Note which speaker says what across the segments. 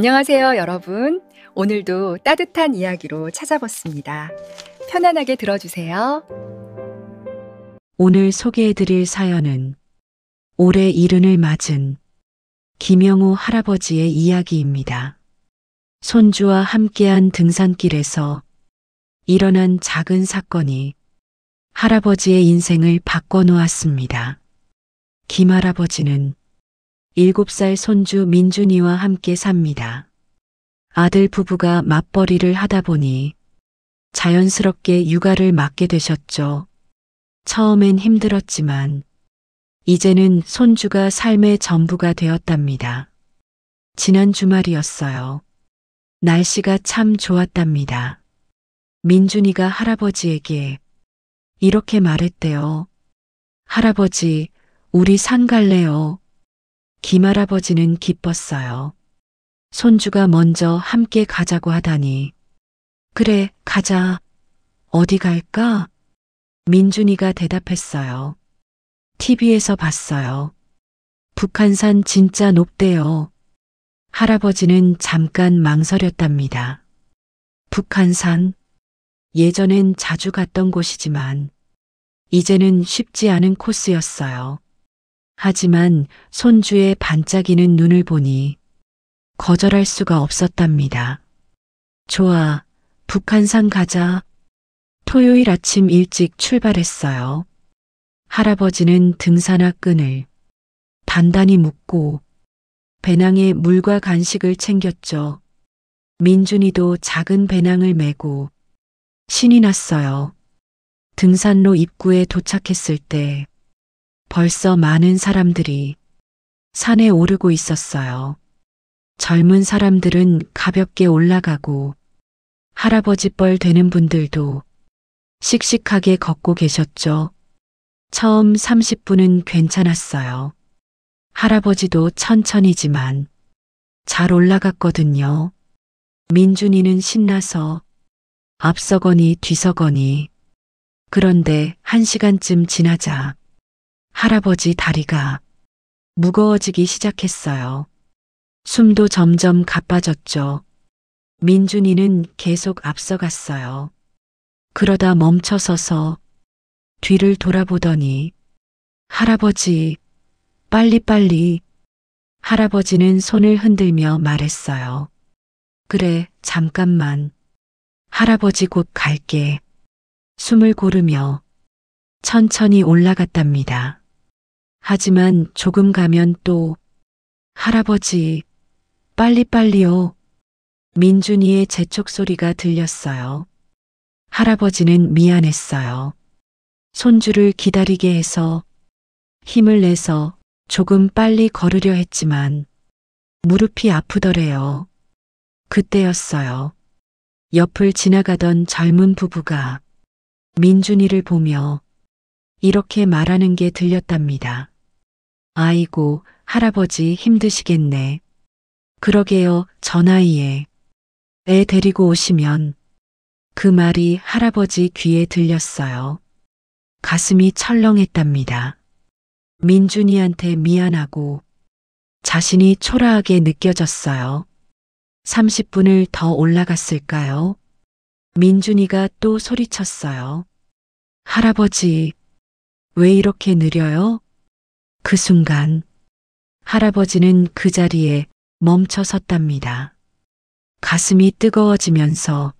Speaker 1: 안녕하세요, 여러분. 오늘도 따뜻한 이야기로 찾아봤습니다. 편안하게 들어주세요.
Speaker 2: 오늘 소개해드릴 사연은 올해 70을 맞은 김영우 할아버지의 이야기입니다. 손주와 함께한 등산길에서 일어난 작은 사건이 할아버지의 인생을 바꿔놓았습니다. 김 할아버지는 7살 손주 민준이와 함께 삽니다. 아들 부부가 맞벌이를 하다 보니 자연스럽게 육아를 맡게 되셨죠. 처음엔 힘들었지만 이제는 손주가 삶의 전부가 되었답니다. 지난 주말이었어요. 날씨가 참 좋았답니다. 민준이가 할아버지에게 이렇게 말했대요. 할아버지, 우리 산 갈래요. 김 할아버지는 기뻤어요. 손주가 먼저 함께 가자고 하다니. 그래, 가자. 어디 갈까? 민준이가 대답했어요. TV에서 봤어요. 북한산 진짜 높대요. 할아버지는 잠깐 망설였답니다. 북한산? 예전엔 자주 갔던 곳이지만 이제는 쉽지 않은 코스였어요. 하지만 손주의 반짝이는 눈을 보니 거절할 수가 없었답니다. 좋아, 북한산 가자. 토요일 아침 일찍 출발했어요. 할아버지는 등산화 끈을 단단히 묶고 배낭에 물과 간식을 챙겼죠. 민준이도 작은 배낭을 메고 신이 났어요. 등산로 입구에 도착했을 때 벌써 많은 사람들이 산에 오르고 있었어요. 젊은 사람들은 가볍게 올라가고 할아버지 뻘 되는 분들도 씩씩하게 걷고 계셨죠. 처음 30분은 괜찮았어요. 할아버지도 천천히지만 잘 올라갔거든요. 민준이는 신나서 앞서거니 뒤서거니. 그런데 1시간쯤 지나자 할아버지 다리가 무거워지기 시작했어요. 숨도 점점 가빠졌죠. 민준이는 계속 앞서갔어요. 그러다 멈춰서서 뒤를 돌아보더니 할아버지, 빨리빨리. 할아버지는 손을 흔들며 말했어요. 그래, 잠깐만. 할아버지 곧 갈게. 숨을 고르며 천천히 올라갔답니다. 하지만 조금 가면 또 할아버지, 빨리빨리요. 민준이의 재촉 소리가 들렸어요. 할아버지는 미안했어요. 손주를 기다리게 해서 힘을 내서 조금 빨리 걸으려 했지만 무릎이 아프더래요. 그때였어요. 옆을 지나가던 젊은 부부가 민준이를 보며 이렇게 말하는 게 들렸답니다. 아이고, 할아버지 힘드시겠네. 그러게요, 저 나이에 애 데리고 오시면. 그 말이 할아버지 귀에 들렸어요. 가슴이 철렁했답니다. 민준이한테 미안하고 자신이 초라하게 느껴졌어요. 30분을 더 올라갔을까요? 민준이가 또 소리쳤어요. 할아버지, 왜 이렇게 느려요? 그 순간 할아버지는 그 자리에 멈춰 섰답니다. 가슴이 뜨거워지면서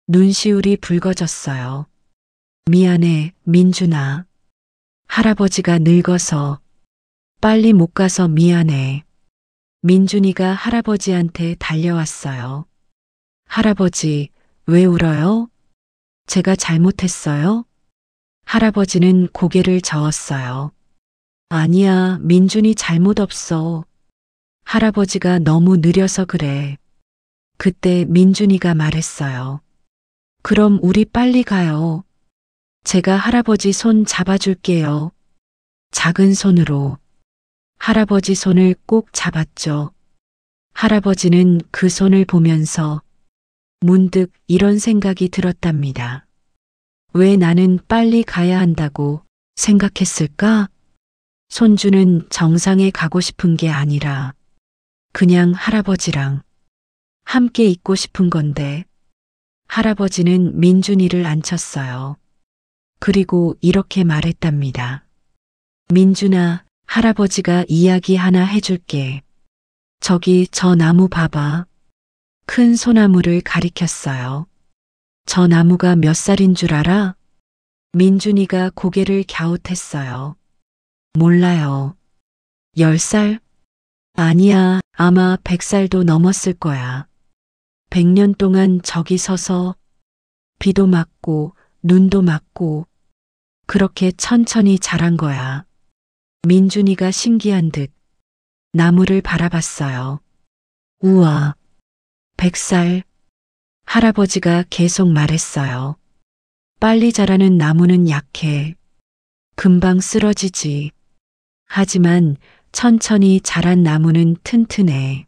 Speaker 2: 눈시울이 붉어졌어요. 미안해, 민준아. 할아버지가 늙어서 빨리 못 가서 미안해. 민준이가 할아버지한테 달려왔어요. 할아버지, 왜 울어요? 제가 잘못했어요? 할아버지는 고개를 저었어요. 아니야, 민준이 잘못 없어. 할아버지가 너무 느려서 그래. 그때 민준이가 말했어요. 그럼 우리 빨리 가요. 제가 할아버지 손 잡아줄게요. 작은 손으로 할아버지 손을 꼭 잡았죠. 할아버지는 그 손을 보면서 문득 이런 생각이 들었답니다. 왜 나는 빨리 가야 한다고 생각했을까? 손주는 정상에 가고 싶은 게 아니라 그냥 할아버지랑 함께 있고 싶은 건데 할아버지는 민준이를 앉혔어요. 그리고 이렇게 말했답니다. 민준아, 할아버지가 이야기 하나 해줄게. 저기 저 나무 봐봐. 큰 소나무를 가리켰어요. 저 나무가 몇 살인 줄 알아? 민준이가 고개를 갸웃했어요. 몰라요. 10살? 아니야, 아마 100살도 넘었을 거야. 100년 동안 저기 서서 비도 맞고 눈도 맞고 그렇게 천천히 자란 거야. 민준이가 신기한 듯 나무를 바라봤어요. 우와, 100살. 할아버지가 계속 말했어요. 빨리 자라는 나무는 약해. 금방 쓰러지지. 하지만 천천히 자란 나무는 튼튼해.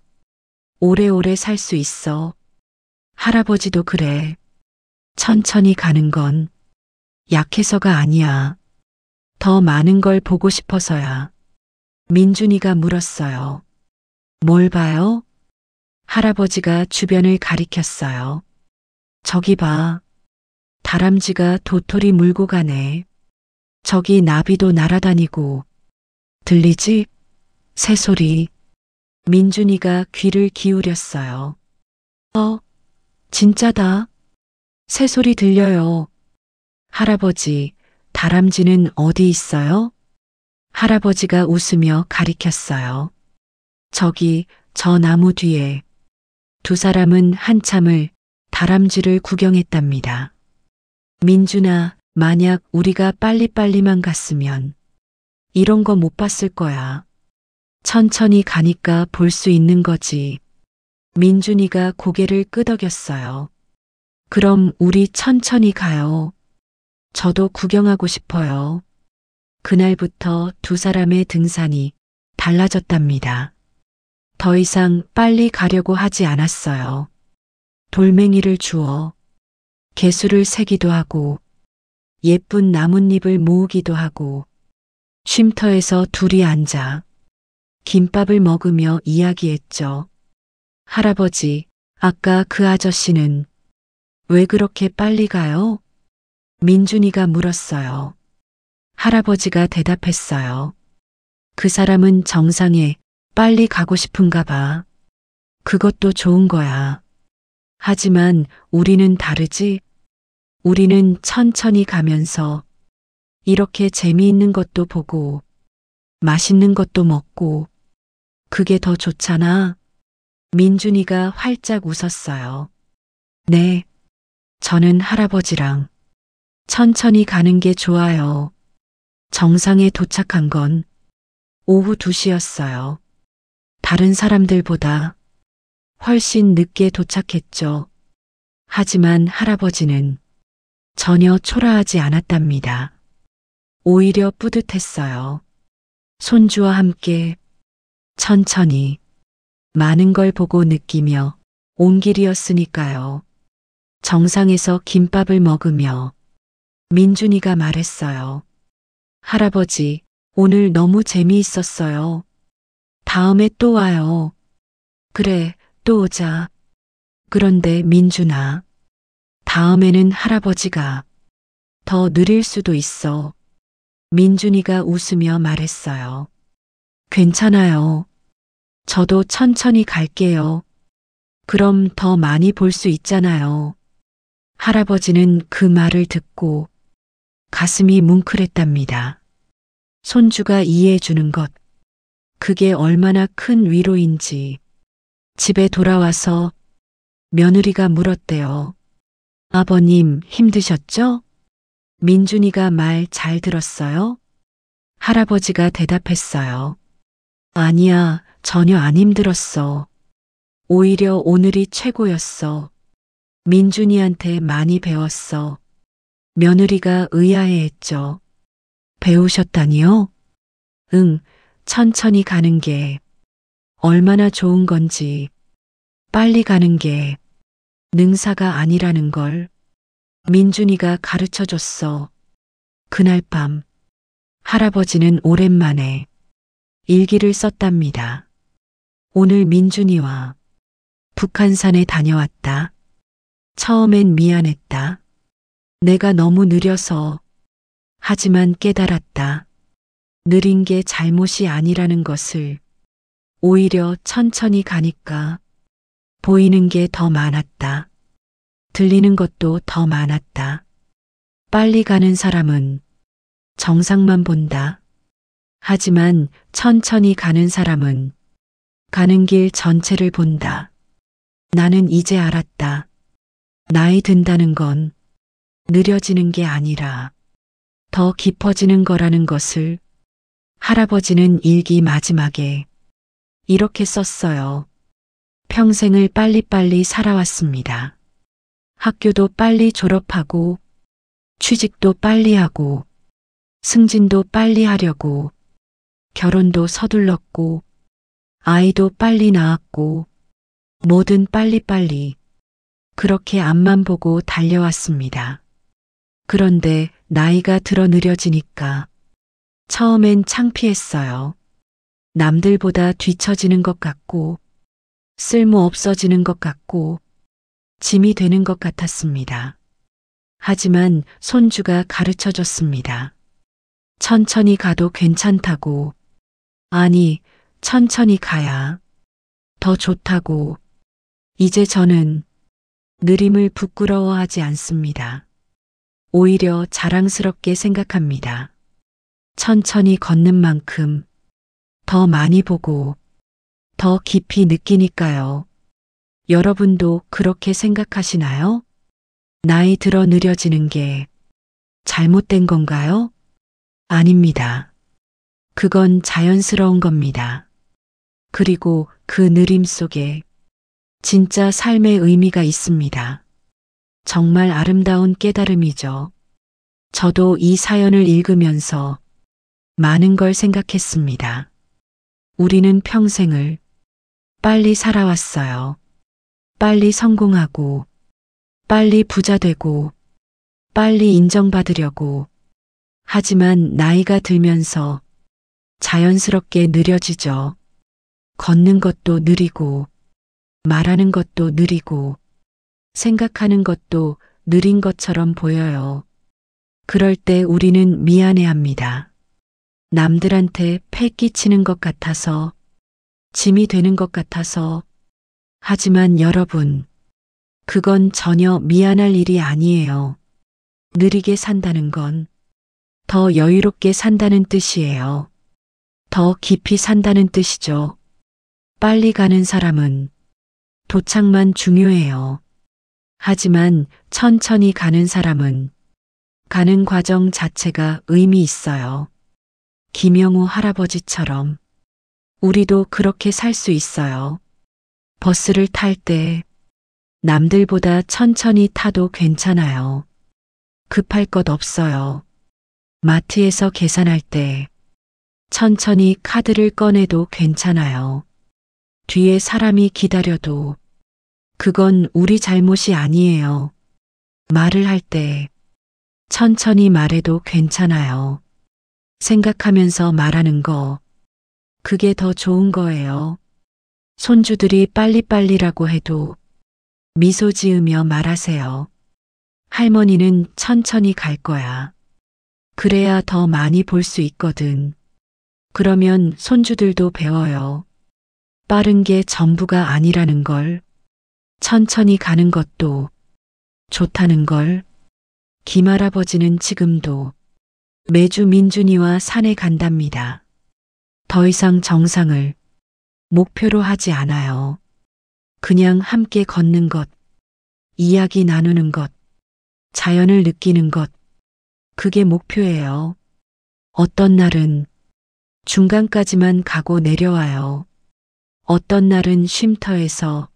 Speaker 2: 오래오래 살 수 있어. 할아버지도 그래. 천천히 가는 건 약해서가 아니야. 더 많은 걸 보고 싶어서야. 민준이가 물었어요. 뭘 봐요? 할아버지가 주변을 가리켰어요. 저기 봐. 다람쥐가 도토리 물고 가네. 저기 나비도 날아다니고. 들리지? 새소리. 민준이가 귀를 기울였어요. 진짜다. 새소리 들려요. 할아버지, 다람쥐는 어디 있어요? 할아버지가 웃으며 가리켰어요. 저기, 저 나무 뒤에. 두 사람은 한참을 다람쥐를 구경했답니다. 민준아, 만약 우리가 빨리빨리만 갔으면 이런 거 못 봤을 거야. 천천히 가니까 볼 수 있는 거지. 민준이가 고개를 끄덕였어요. 그럼 우리 천천히 가요. 저도 구경하고 싶어요. 그날부터 두 사람의 등산이 달라졌답니다. 더 이상 빨리 가려고 하지 않았어요. 돌멩이를 주워 개수를 세기도 하고 예쁜 나뭇잎을 모으기도 하고 쉼터에서 둘이 앉아 김밥을 먹으며 이야기했죠. 할아버지, 아까 그 아저씨는 왜 그렇게 빨리 가요? 민준이가 물었어요. 할아버지가 대답했어요. 그 사람은 정상에 빨리 가고 싶은가 봐. 그것도 좋은 거야. 하지만 우리는 다르지? 우리는 천천히 가면서 이렇게 재미있는 것도 보고 맛있는 것도 먹고 그게 더 좋잖아. 민준이가 활짝 웃었어요. 네, 저는 할아버지랑 천천히 가는 게 좋아요. 정상에 도착한 건 오후 2시였어요. 다른 사람들보다 훨씬 늦게 도착했죠. 하지만 할아버지는 전혀 초라하지 않았답니다. 오히려 뿌듯했어요. 손주와 함께 천천히 많은 걸 보고 느끼며 온 길이었으니까요. 정상에서 김밥을 먹으며 민준이가 말했어요. 할아버지, 오늘 너무 재미있었어요. 다음에 또 와요. 그래, 또 오자. 그런데 민준아, 다음에는 할아버지가 더 느릴 수도 있어. 민준이가 웃으며 말했어요. 괜찮아요. 저도 천천히 갈게요. 그럼 더 많이 볼 수 있잖아요. 할아버지는 그 말을 듣고 가슴이 뭉클했답니다. 손주가 이해해 주는 것, 그게 얼마나 큰 위로인지. 집에 돌아와서 며느리가 물었대요. 아버님 힘드셨죠? 민준이가 말 잘 들었어요? 할아버지가 대답했어요. 아니야, 전혀 안 힘들었어. 오히려 오늘이 최고였어. 민준이한테 많이 배웠어. 며느리가 의아해했죠. 배우셨다니요? 응, 천천히 가는 게 얼마나 좋은 건지, 빨리 가는 게 능사가 아니라는 걸 민준이가 가르쳐 줬어. 그날 밤 할아버지는 오랜만에 일기를 썼답니다. 오늘 민준이와 북한산에 다녀왔다. 처음엔 미안했다. 내가 너무 느려서. 하지만 깨달았다. 느린 게 잘못이 아니라는 것을. 오히려 천천히 가니까 보이는 게 더 많았다. 들리는 것도 더 많았다. 빨리 가는 사람은 정상만 본다. 하지만 천천히 가는 사람은 가는 길 전체를 본다. 나는 이제 알았다. 나이 든다는 건 느려지는 게 아니라 더 깊어지는 거라는 것을. 할아버지는 일기 마지막에 이렇게 썼어요. 평생을 빨리빨리 살아왔습니다. 학교도 빨리 졸업하고 취직도 빨리 하고 승진도 빨리 하려고 결혼도 서둘렀고 아이도 빨리 낳았고 뭐든 빨리빨리 그렇게 앞만 보고 달려왔습니다. 그런데 나이가 들어 느려지니까 처음엔 창피했어요. 남들보다 뒤처지는 것 같고 쓸모 없어지는 것 같고 짐이 되는 것 같았습니다. 하지만 손주가 가르쳐 줬습니다. 천천히 가도 괜찮다고. 아니, 천천히 가야 더 좋다고. 이제 저는 느림을 부끄러워하지 않습니다. 오히려 자랑스럽게 생각합니다. 천천히 걷는 만큼 더 많이 보고 더 깊이 느끼니까요. 여러분도 그렇게 생각하시나요? 나이 들어 느려지는 게 잘못된 건가요? 아닙니다. 그건 자연스러운 겁니다. 그리고 그 느림 속에 진짜 삶의 의미가 있습니다. 정말 아름다운 깨달음이죠. 저도 이 사연을 읽으면서 많은 걸 생각했습니다. 우리는 평생을 빨리 살아왔어요. 빨리 성공하고, 빨리 부자 되고, 빨리 인정받으려고. 하지만 나이가 들면서 자연스럽게 느려지죠. 걷는 것도 느리고, 말하는 것도 느리고, 생각하는 것도 느린 것처럼 보여요. 그럴 때 우리는 미안해합니다. 남들한테 패 끼치는 것 같아서, 짐이 되는 것 같아서. 하지만 여러분, 그건 전혀 미안할 일이 아니에요. 느리게 산다는 건 더 여유롭게 산다는 뜻이에요. 더 깊이 산다는 뜻이죠. 빨리 가는 사람은 도착만 중요해요. 하지만 천천히 가는 사람은 가는 과정 자체가 의미 있어요. 김영우 할아버지처럼 우리도 그렇게 살 수 있어요. 버스를 탈 때 남들보다 천천히 타도 괜찮아요. 급할 것 없어요. 마트에서 계산할 때 천천히 카드를 꺼내도 괜찮아요. 뒤에 사람이 기다려도 그건 우리 잘못이 아니에요. 말을 할 때 천천히 말해도 괜찮아요. 생각하면서 말하는 거, 그게 더 좋은 거예요. 손주들이 빨리빨리라고 해도 미소 지으며 말하세요. 할머니는 천천히 갈 거야. 그래야 더 많이 볼 수 있거든. 그러면 손주들도 배워요. 빠른 게 전부가 아니라는 걸. 천천히 가는 것도 좋다는 걸. 김할아버지는 지금도 매주 민준이와 산에 간답니다. 더 이상 정상을 목표로 하지 않아요. 그냥 함께 걷는 것, 이야기 나누는 것, 자연을 느끼는 것, 그게 목표예요. 어떤 날은 중간까지만 가고 내려와요. 어떤 날은 쉼터에서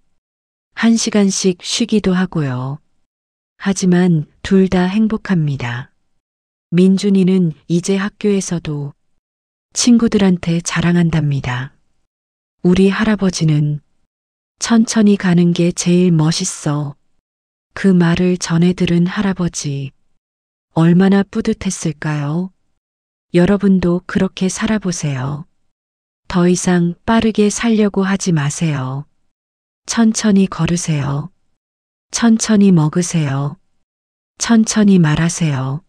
Speaker 2: 1시간씩 쉬기도 하고요. 하지만 둘 다 행복합니다. 민준이는 이제 학교에서도 친구들한테 자랑한답니다. 우리 할아버지는 천천히 가는 게 제일 멋있어. 그 말을 전해 들은 할아버지, 얼마나 뿌듯했을까요? 여러분도 그렇게 살아보세요. 더 이상 빠르게 살려고 하지 마세요. 천천히 걸으세요. 천천히 먹으세요. 천천히 말하세요.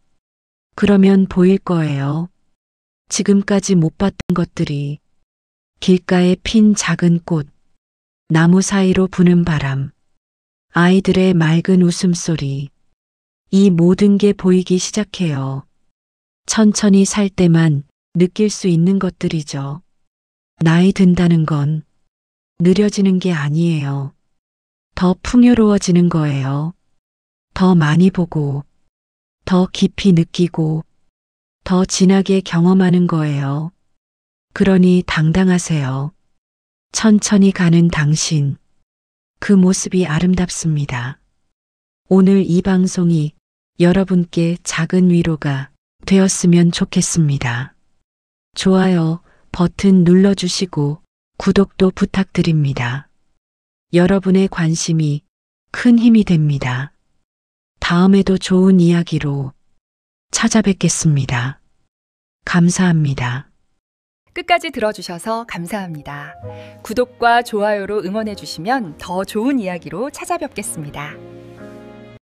Speaker 2: 그러면 보일 거예요. 지금까지 못 봤던 것들이 길가에 핀 작은 꽃, 나무 사이로 부는 바람, 아이들의 맑은 웃음소리, 이 모든 게 보이기 시작해요. 천천히 살 때만 느낄 수 있는 것들이죠. 나이 든다는 건 느려지는 게 아니에요. 더 풍요로워지는 거예요. 더 많이 보고, 더 깊이 느끼고, 더 진하게 경험하는 거예요. 그러니 당당하세요. 천천히 가는 당신. 그 모습이 아름답습니다. 오늘 이 방송이 여러분께 작은 위로가 되었으면 좋겠습니다. 좋아요 버튼 눌러주시고 구독도 부탁드립니다. 여러분의 관심이 큰 힘이 됩니다. 다음에도 좋은 이야기로 찾아뵙겠습니다. 감사합니다.
Speaker 1: 끝까지 들어주셔서 감사합니다. 구독과 좋아요로 응원해주시면 더 좋은 이야기로 찾아뵙겠습니다.